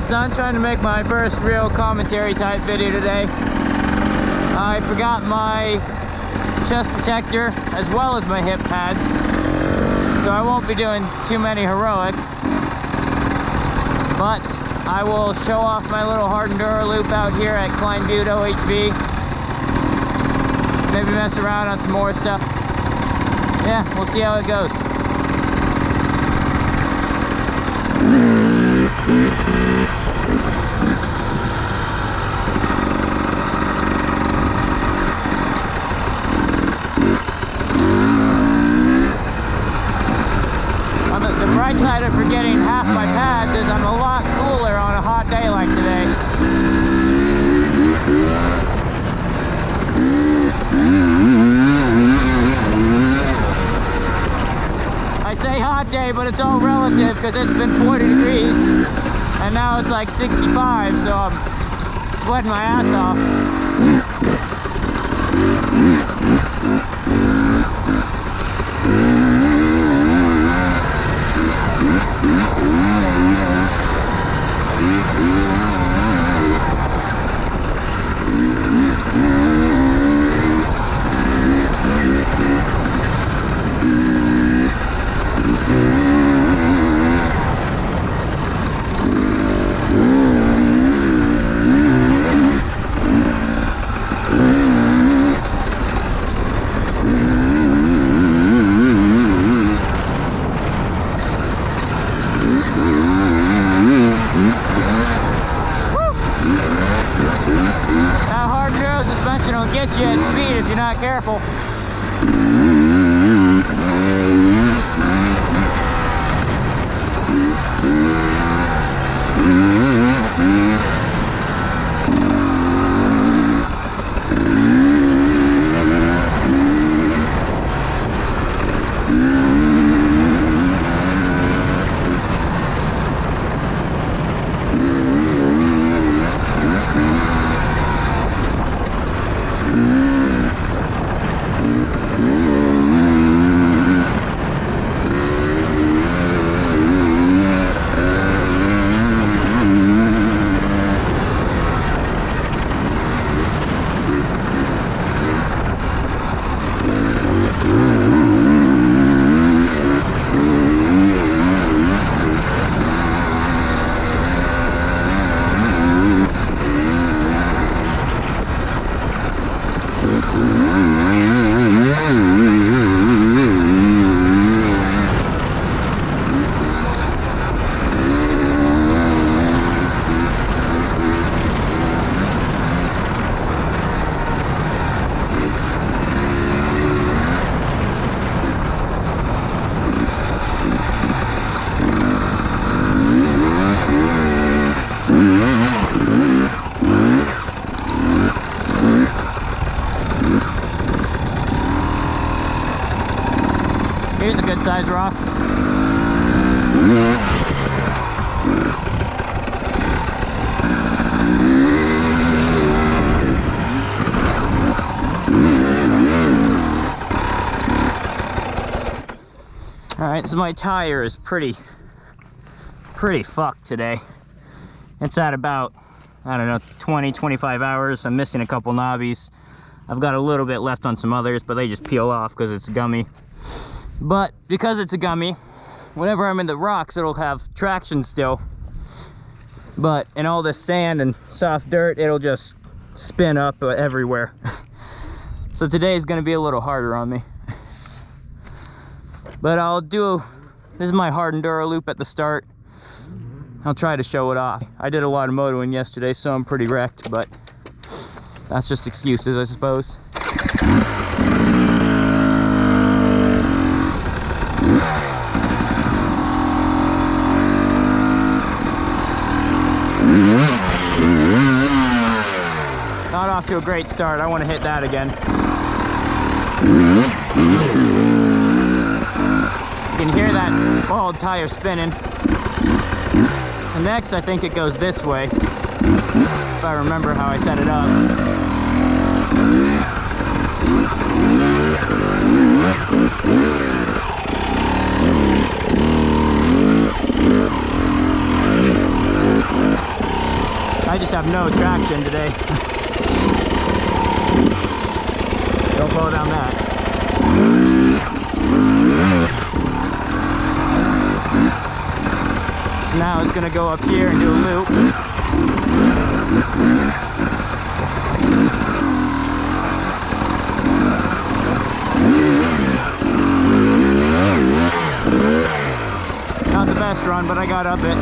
Alright, so I'm trying to make my first real commentary type video today. I forgot my chest protector as well as my hip pads, so I won't be doing too many heroics, but I will show off my little hard Enduro loop out here at Butte OHV. Maybe mess around on some more stuff. Yeah, we'll see how it goes. The bright side of forgetting half my pads is I'm a lot cooler on a hot day like today. I say hot day, but it's all relative because it's been 40 degrees and now it's like 65, so I'm sweating my ass off. Get you at speed if you're not careful. Here's a good size rock. Alright, so my tire is pretty fucked today. It's at about, I don't know, 20-25 hours. I'm missing a couple knobbies. I've got a little bit left on some others, but they just peel off because it's gummy. But because it's a gummy, whenever I'm in the rocks, it'll have traction still. But in all this sand and soft dirt, it'll just spin up everywhere. So today is going to be a little harder on me. But this is my hard Enduro loop at the start. I'll try to show it off. I did a lot of motoing yesterday, so I'm pretty wrecked, but that's just excuses, I suppose. Not off to a great start. I want to hit that again. You can hear that bald tire spinning. So next, I think it goes this way, if I remember how I set it up. I just have no traction today. Don't fall down that. So now it's gonna go up here and do a loop. Not the best run, but I got up it.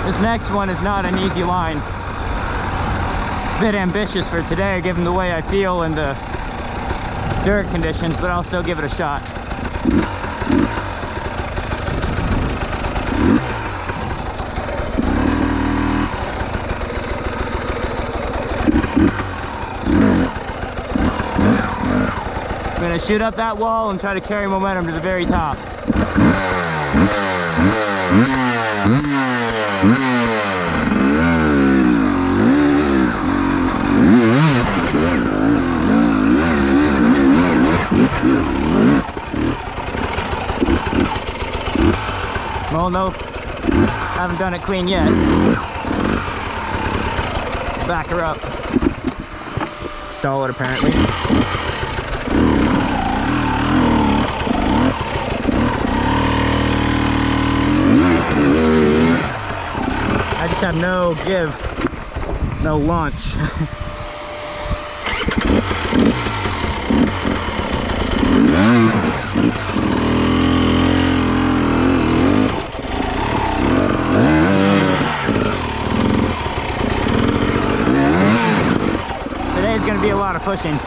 This next one is not an easy line. It's a bit ambitious for today, given the way I feel and the dirt conditions, but I'll still give it a shot. I'm gonna shoot up that wall and try to carry momentum to the very top. Oh no, haven't done it clean yet. Back her up. Stall it apparently. I just have no give, no launch. Today's going to be a lot of pushing.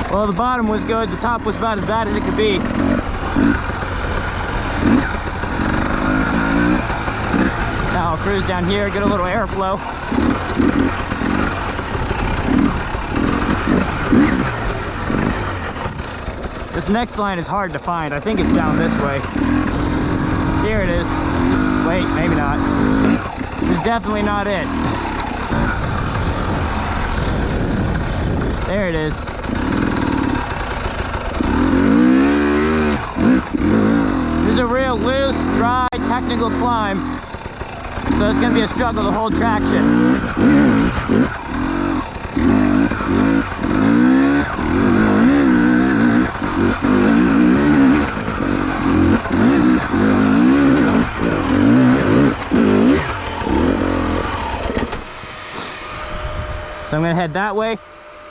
Well, the bottom was good, the top was about as bad as it could be. Now I'll cruise down here, get a little airflow. This next line is hard to find. I think it's down this way. Here it is. Wait, maybe not. This is definitely not it. There it is. This is a real loose, dry, technical climb, so it's going to be a struggle to hold traction. So I'm going to head that way,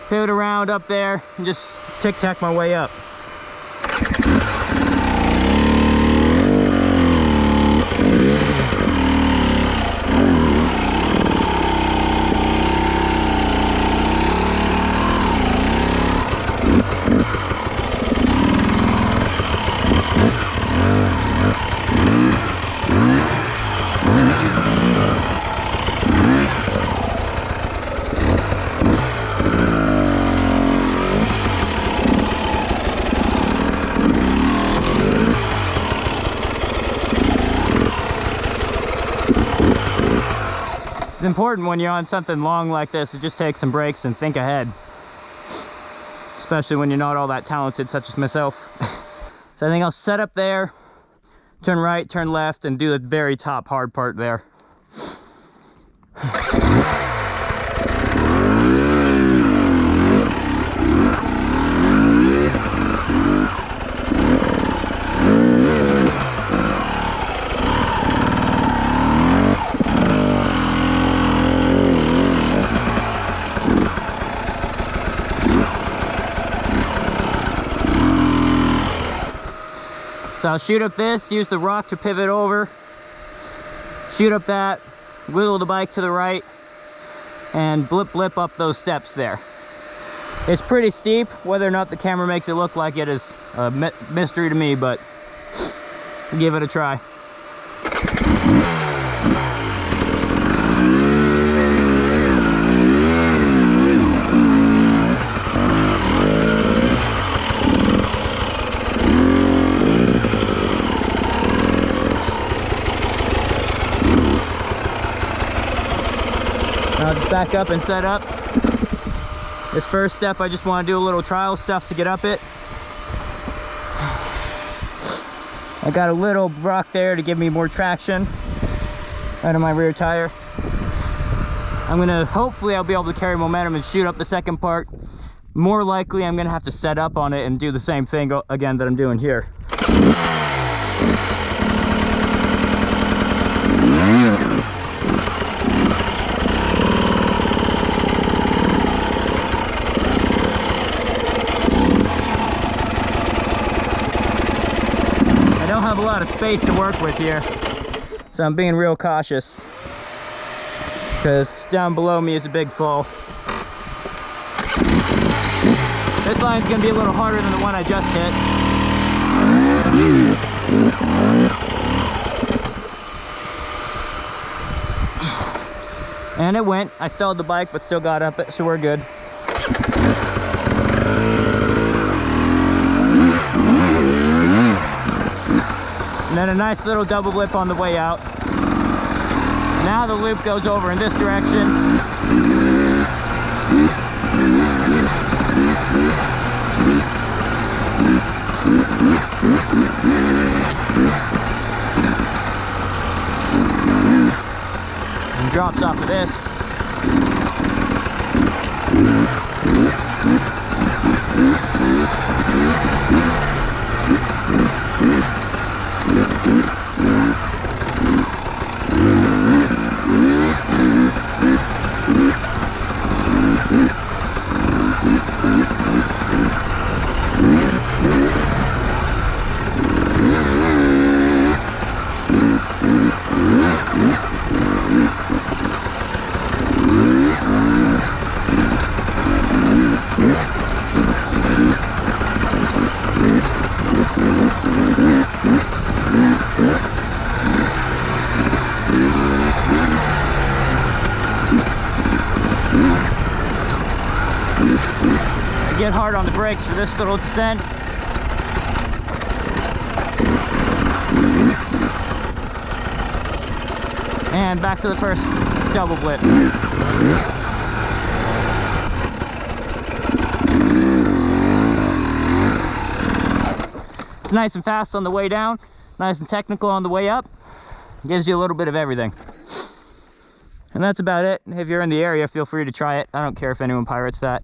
pivot around up there, and just tic-tac my way up. It's important when you're on something long like this to just take some breaks and think ahead. Especially when you're not all that talented, such as myself. So I think I'll set up there, turn right, turn left, and do the very top hard part there. So I'll shoot up this, use the rock to pivot over, shoot up that, wiggle the bike to the right, and blip up those steps there. It's pretty steep. Whether or not the camera makes it look like it is a mystery to me, but give it a try. back up and set up. This first step, I just want to do a little trial stuff to get up it. I got a little rock there to give me more traction out of my rear tire. Hopefully I'll be able to carry momentum and shoot up the second part. More likely I'm gonna have to set up on it and do the same thing again that I'm doing here. I don't have a lot of space to work with here, so I'm being real cautious because down below me is a big fall. This line's gonna be a little harder than the one I just hit. And it went. I stalled the bike, but still got up it, so we're good. And then a nice little double lip on the way out. Now the loop goes over in this direction. And drops off of this. Get hard on the brakes for this little descent. And back to the first double blip. It's nice and fast on the way down, nice and technical on the way up. Gives you a little bit of everything. And that's about it. If you're in the area, feel free to try it. I don't care if anyone pirates that.